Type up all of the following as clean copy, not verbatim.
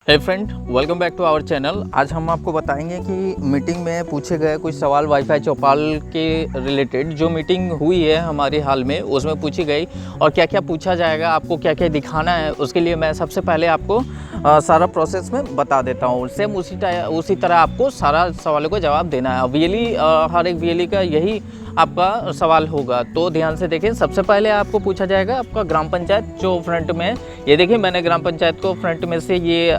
Hey friend, welcome back to our channel. आज हम आपको बताएंगे कि मीटिंग में पूछे गए कुछ सवाल वाईफाई चौपाल के रिलेटेड। जो मीटिंग हुई है हमारी हाल में, उसमें पूछी गई और क्या क्या पूछा जाएगा, आपको क्या क्या दिखाना है, उसके लिए मैं सबसे पहले आपको सारा प्रोसेस में बता देता हूँ। सेम उसी तरह आपको सारा सवालों का जवाब देना है। वीएलई हर एक वीएलई का यही आपका सवाल होगा, तो ध्यान से देखें। सबसे पहले आपको पूछा जाएगा आपका ग्राम पंचायत जो फ्रंट में है। ये देखिए, मैंने ग्राम पंचायत को फ्रंट में से ये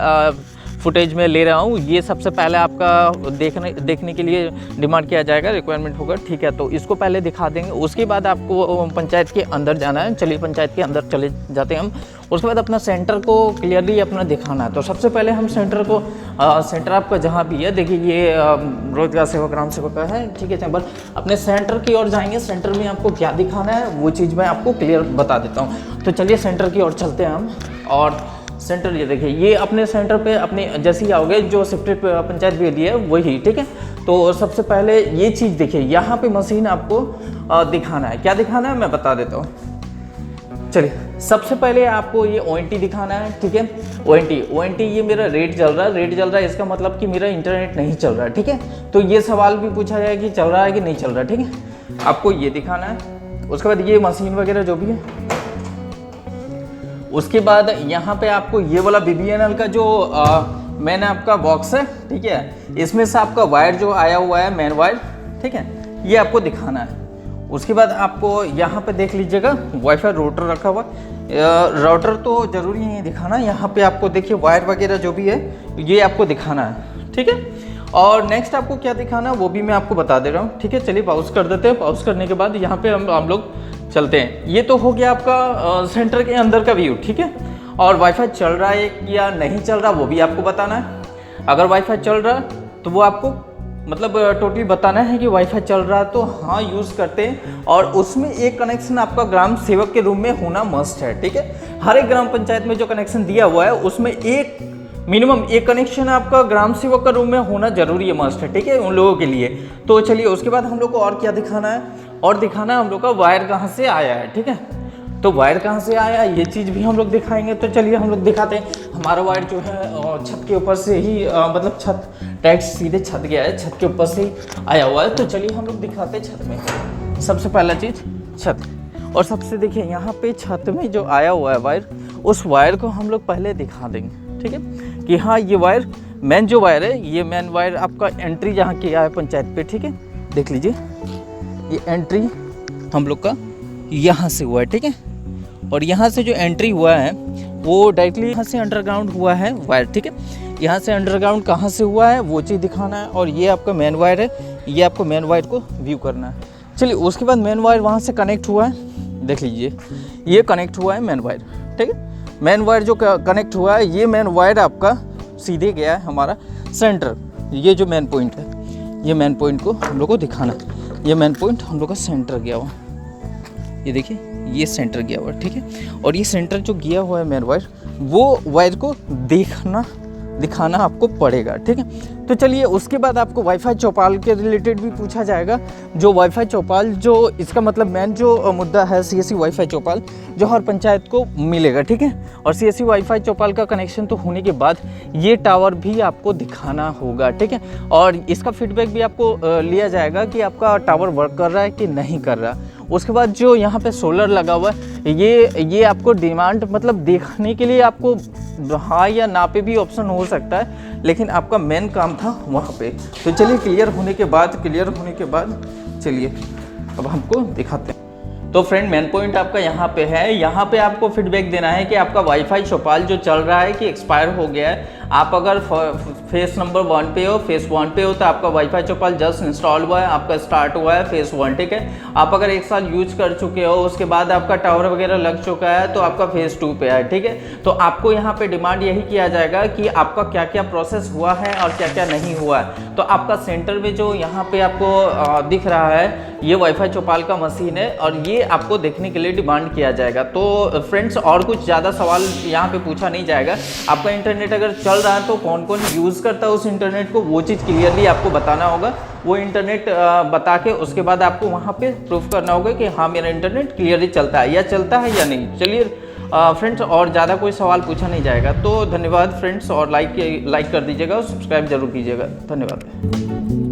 फुटेज में ले रहा हूँ। ये सबसे पहले आपका देखने के लिए डिमांड किया जाएगा, रिक्वायरमेंट होगा, ठीक है। तो इसको पहले दिखा देंगे, उसके बाद आपको पंचायत के अंदर जाना है। चलिए पंचायत के अंदर चले जाते हैं हम। उसके बाद अपना सेंटर को क्लियरली अपना दिखाना है। तो सबसे पहले हम सेंटर को सेंटर आपका जहाँ भी है, देखिए ये रोजगार सेवक ग्राम सेवक का है, ठीक है। चैम्बर अपने सेंटर की ओर जाएंगे। सेंटर में आपको क्या दिखाना है वो चीज़ मैं आपको क्लियर बता देता हूँ। तो चलिए सेंटर की ओर चलते हैं हम। और सेंटर ये देखिए, ये अपने सेंटर पे अपने जैसे ही आओगे जो सेक्रेटरी पंचायत भी है वही, ठीक है। तो सबसे पहले ये चीज़ देखिए, यहाँ पे मशीन आपको दिखाना है। क्या दिखाना है मैं बता देता हूँ। चलिए सबसे पहले आपको ये ONT दिखाना है, ठीक है। ONT ये मेरा रेट चल रहा है, इसका मतलब कि मेरा इंटरनेट नहीं चल रहा है, ठीक है। तो ये सवाल भी पूछा जाए कि चल रहा है कि नहीं चल रहा है, ठीक है। आपको ये दिखाना है। उसके बाद ये मशीन वगैरह जो भी है। उसके बाद यहाँ पे आपको ये वाला BBNL का जो मैंने आपका बॉक्स है, ठीक है, इसमें से आपका वायर जो आया हुआ है, मेन वायर, ठीक है, ये आपको दिखाना है। उसके बाद आपको यहाँ पे देख लीजिएगा वाईफाई राउटर रखा हुआ। राउटर तो ज़रूरी नहीं दिखाना, यहाँ पे आपको देखिए वायर वगैरह जो भी है ये आपको दिखाना है, ठीक है। और नेक्स्ट आपको क्या दिखाना है वो भी मैं आपको बता दे रहा हूँ, ठीक है। चलिए पॉज कर देते हैं। पॉज करने के बाद यहाँ पे हम लोग चलते हैं। ये तो हो गया आपका सेंटर के अंदर का व्यू, ठीक है। और वाईफाई चल रहा है या नहीं चल रहा वो भी आपको बताना है। अगर वाईफाई चल रहा है तो वो आपको मतलब टोटली बताना है कि वाईफाई चल रहा है तो हाँ यूज़ करते हैं। और उसमें एक कनेक्शन आपका ग्राम सेवक के रूम में होना मस्ट है, ठीक है। हर एक ग्राम पंचायत में जो कनेक्शन दिया हुआ है उसमें एक मिनिमम एक कनेक्शन आपका ग्राम सेवक का रूम में होना जरूरी है, मस्ट है, ठीक है, उन लोगों के लिए। तो चलिए उसके बाद हम लोग को और क्या दिखाना है, और दिखाना है हम लोग का वायर कहाँ से आया है, ठीक है। तो वायर कहाँ से आया ये चीज़ भी हम लोग दिखाएंगे। तो चलिए हम लोग दिखाते हैं। हमारा वायर जो है छत के ऊपर से ही मतलब छत डायरेक्ट सीधे छत गया है, छत के ऊपर से ही आया हुआ है। तो चलिए हम लोग दिखाते हैं छत में। सबसे पहला चीज़ छत। और सबसे देखिए यहाँ पे छत में जो आया हुआ है वायर, उस वायर को हम लोग पहले दिखा देंगे, ठीक है, कि हाँ ये वायर मेन जो वायर है, ये मेन वायर आपका एंट्री जहाँ किया है पंचायत पे, ठीक है। देख लीजिए ये एंट्री हम लोग का यहाँ से हुआ है, ठीक है। और यहाँ से जो एंट्री हुआ है वो डायरेक्टली यहाँ से अंडरग्राउंड हुआ है वायर, ठीक है। यहाँ से अंडरग्राउंड कहाँ से हुआ है वो चीज़ दिखाना है। और ये आपका मेन वायर है, ये आपको मेन वायर को व्यू करना है। चलिए उसके बाद मेन वायर वहाँ से कनेक्ट हुआ है, देख लीजिए ये कनेक्ट हुआ है मेन वायर, ठीक है। मेन वायर जो कनेक्ट हुआ है, ये मेन वायर आपका सीधे गया है हमारा सेंटर। ये जो मेन पॉइंट है, ये मेन पॉइंट को हम लोग को दिखाना है। ये मेन पॉइंट हम लोग का सेंटर गया हुआ, ये देखिए ये सेंटर गया हुआ, ठीक है। और ये सेंटर जो गया हुआ है मेन वायर, वो वायर को दिखाना आपको पड़ेगा, ठीक है। तो चलिए उसके बाद आपको वाईफाई चौपाल के रिलेटेड भी पूछा जाएगा। जो वाईफाई चौपाल जो इसका मतलब मेन जो मुद्दा है CSC वाईफाई चौपाल जो हर पंचायत को मिलेगा, ठीक है। और CSC वाईफाई चौपाल का कनेक्शन तो होने के बाद ये टावर भी आपको दिखाना होगा, ठीक है। और इसका फीडबैक भी आपको लिया जाएगा कि आपका टावर वर्क कर रहा है कि नहीं कर रहा। उसके बाद जो यहाँ पे सोलर लगा हुआ है, ये आपको डिमांड मतलब देखने के लिए आपको हाँ या ना पे भी ऑप्शन हो सकता है, लेकिन आपका मेन काम था वहाँ पे। तो चलिए क्लियर होने के बाद चलिए अब हमको दिखाते हैं। तो फ्रेंड मेन पॉइंट आपका यहाँ पे है। यहाँ पे आपको फीडबैक देना है कि आपका वाईफाई चौपाल जो चल रहा है कि एक्सपायर हो गया है। आप अगर फेस नंबर 1 पे हो, फेस 1 पे हो, तो आपका वाईफाई चौपाल जस्ट इंस्टॉल हुआ है, आपका स्टार्ट हुआ है फेस 1, ठीक है। आप अगर 1 साल यूज कर चुके हो, उसके बाद आपका टावर वगैरह लग चुका है, तो आपका फेस 2 पे है, ठीक है। तो आपको यहाँ पे डिमांड यही किया जाएगा कि आपका क्या क्या प्रोसेस हुआ है और क्या क्या नहीं हुआ है। तो आपका सेंटर में जो यहाँ पे आपको दिख रहा है, ये वाईफाई चौपाल का मशीन है और ये आपको देखने के लिए डिमांड किया जाएगा। तो फ्रेंड्स और कुछ ज़्यादा सवाल यहाँ पे पूछा नहीं जाएगा। आपका इंटरनेट अगर चल रहा है तो कौन कौन यूज़ करता है उस इंटरनेट को, वो चीज़ क्लियरली आपको बताना होगा। वो इंटरनेट बता के उसके बाद आपको वहाँ पे प्रूफ करना होगा कि हाँ मेरा इंटरनेट क्लियरली चलता है या नहीं। चलिए फ्रेंड्स और ज़्यादा कोई सवाल पूछा नहीं जाएगा। तो धन्यवाद फ्रेंड्स, और लाइक कर दीजिएगा और सब्सक्राइब जरूर कीजिएगा। धन्यवाद।